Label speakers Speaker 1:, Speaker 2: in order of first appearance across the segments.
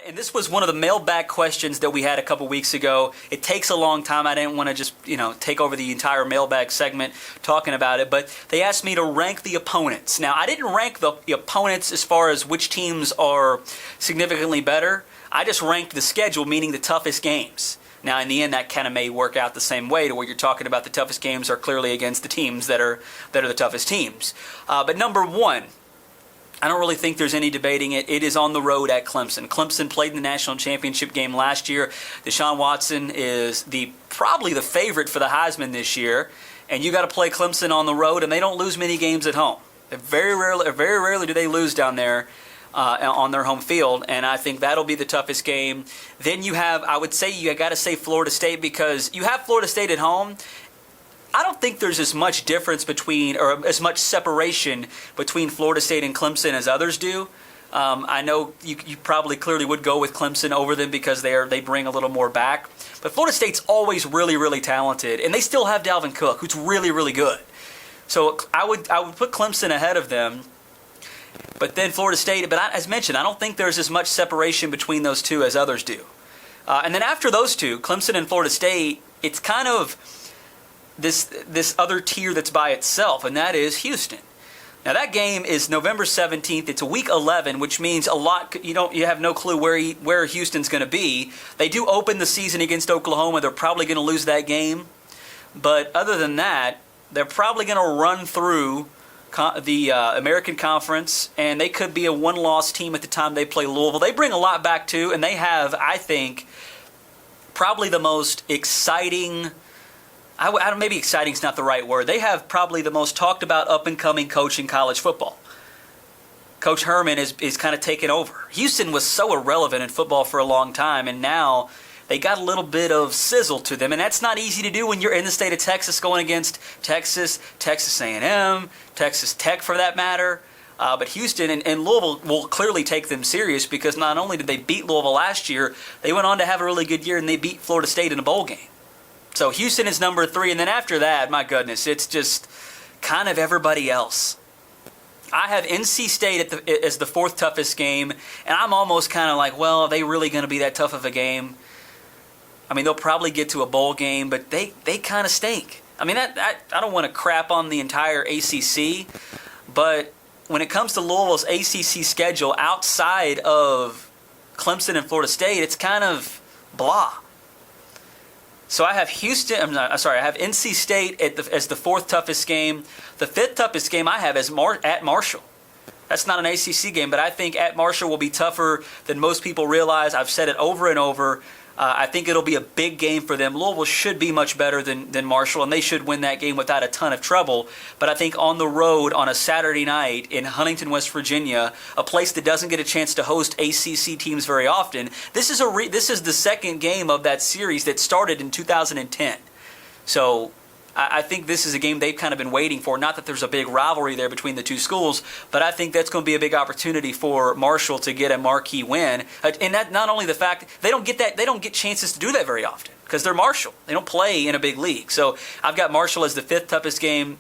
Speaker 1: And this was one of the mailbag questions that we had a couple weeks ago. It takes a long time. I didn't want to just, take over the entire mailbag segment talking about it, but they asked me to rank the opponents. Now, I didn't rank the opponents as far as which teams are significantly better. I just ranked the schedule, meaning the toughest games. Now, in the end, that kind of may work out the same way to where you're talking about the toughest games are clearly against the teams that are the toughest teams. But number one, I don't really think there's any debating it. It is on the road at Clemson. Clemson played in the national championship game last year. Deshaun Watson is probably the favorite for the Heisman this year, and you got to play Clemson on the road, and they don't lose many games at home. Very rarely do they lose down there on their home field, and I think that'll be the toughest game. Then you have, I would say, you got to say Florida State, because you have Florida State at home. I don't think there's as much difference or as much separation between Florida State and Clemson as others do. I know you probably clearly would go with Clemson over them because they bring a little more back. But Florida State's always really, really talented, and they still have Dalvin Cook, who's really, really good. So I would put Clemson ahead of them. But then Florida State, as mentioned, I don't think there's as much separation between those two as others do. And then after those two, Clemson and Florida State, it's kind of this other tier that's by itself, and that is Houston. Now that game is November 17th. It's a week 11, which means a lot. You have no clue where Houston's going to be. They do open the season against Oklahoma. They're probably going to lose that game, but other than that, they're probably going to run through the American Conference, and they could be a one-loss team at the time they play Louisville. They bring a lot back too, and they have, I think, probably the most exciting. Maybe exciting is not the right word. They have probably the most talked about up-and-coming coach in college football. Coach Herman is kind of taken over. Houston was so irrelevant in football for a long time, and now they got a little bit of sizzle to them, and that's not easy to do when you're in the state of Texas going against Texas, Texas A&M, Texas Tech for that matter. But Houston and Louisville will clearly take them serious, because not only did they beat Louisville last year, they went on to have a really good year, and they beat Florida State in a bowl game. So Houston is number 3, and then after that, my goodness, it's just kind of everybody else. I have NC State as the 4th toughest game, and I'm almost kind of like, well, are they really going to be that tough of a game? I mean, they'll probably get to a bowl game, but they kind of stink. I mean, I don't want to crap on the entire ACC, but when it comes to Louisville's ACC schedule outside of Clemson and Florida State, it's kind of blah. So I have I have NC State as the 4th toughest game. The 5th toughest game I have is at Marshall. That's not an ACC game, but I think at Marshall will be tougher than most people realize. I've said it over and over. I think it'll be a big game for them. Louisville should be much better than Marshall, and they should win that game without a ton of trouble. But I think on the road on a Saturday night in Huntington, West Virginia, a place that doesn't get a chance to host ACC teams very often, this is the second game of that series that started in 2010. So I think this is a game they've kind of been waiting for. Not that there's a big rivalry there between the two schools, but I think that's going to be a big opportunity for Marshall to get a marquee win. And that not only the fact they don't get chances to do that very often, because they're Marshall. They don't play in a big league. So I've got Marshall as the 5th toughest game.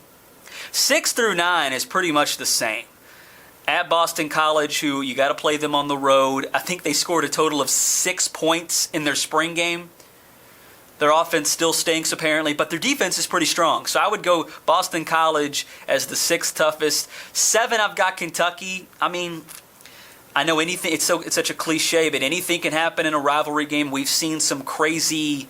Speaker 1: 6 through 9 is pretty much the same. At Boston College, who you got to play them on the road. I think they scored a total of 6 points in their spring game. Their offense still stinks, apparently, but their defense is pretty strong. So I would go Boston College as the 6th toughest. 7, I've got Kentucky. I mean, I know anything. It's such a cliche, but anything can happen in a rivalry game. We've seen some crazy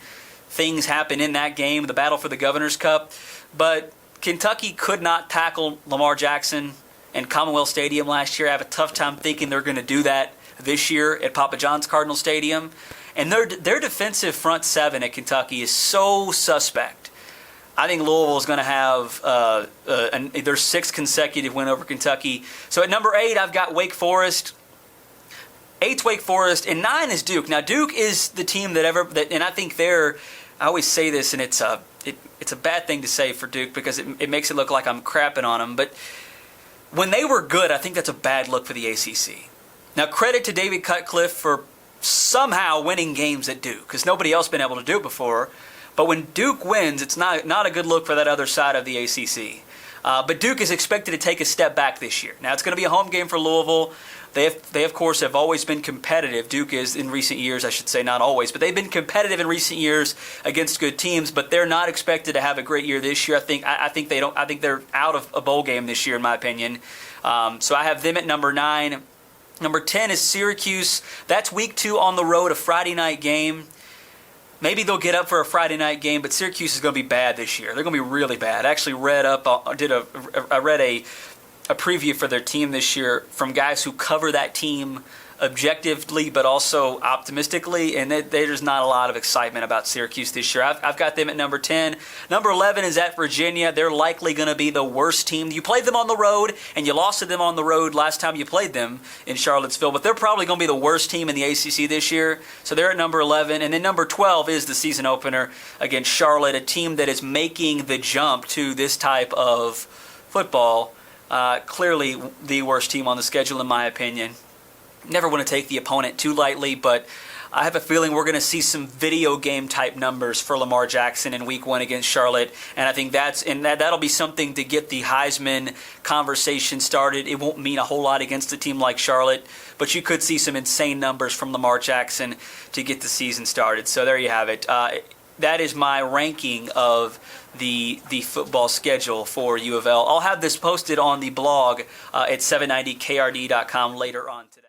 Speaker 1: things happen in that game, the battle for the Governor's Cup. But Kentucky could not tackle Lamar Jackson in Commonwealth Stadium last year. I have a tough time thinking they're going to do that this year at Papa John's Cardinal Stadium. And their defensive front 7 at Kentucky is so suspect. I think Louisville is going to have their 6th consecutive win over Kentucky. So at number 8, I've got Wake Forest. 8's Wake Forest, and 9 is Duke. Now Duke is the team and I think I always say this, and it's a bad thing to say for Duke because it makes it look like I'm crapping on them. But when they were good, I think that's a bad look for the ACC. Now credit to David Cutcliffe for somehow winning games at Duke, because nobody else been able to do it before. But when Duke wins, it's not a good look for that other side of the ACC. But Duke is expected to take a step back this year. Now, it's going to be a home game for Louisville. They of course have always been competitive. Duke is in recent years, I should say, not always, but they've been competitive in recent years against good teams. But they're not expected to have a great year this year. I think they don't. I think they're out of a bowl game this year, in my opinion. So I have them at number 9. Number 10 is Syracuse. That's week 2 on the road, a Friday night game. Maybe they'll get up for a Friday night game, but Syracuse is going to be bad this year. They're going to be really bad. I actually read a preview for their team this year from guys who cover that team objectively but also optimistically, and there's not a lot of excitement about Syracuse this year. I've got them at number 10. Number 11 is at Virginia. They're likely going to be the worst team. You played them on the road, and you lost to them on the road last time you played them in Charlottesville, but they're probably going to be the worst team in the ACC this year, so they're at number 11. And then number 12 is the season opener against Charlotte, a team that is making the jump to this type of football. Clearly the worst team on the schedule, in my opinion. Never want to take the opponent too lightly, but I have a feeling we're going to see some video game type numbers for Lamar Jackson in week 1 against Charlotte, and I think that'll be something to get the Heisman conversation started. It won't mean a whole lot against a team like Charlotte, but you could see some insane numbers from Lamar Jackson to get the season started. So there you have it. That is my ranking of the football schedule for U of L. I'll have this posted on the blog at 790krd.com later on today.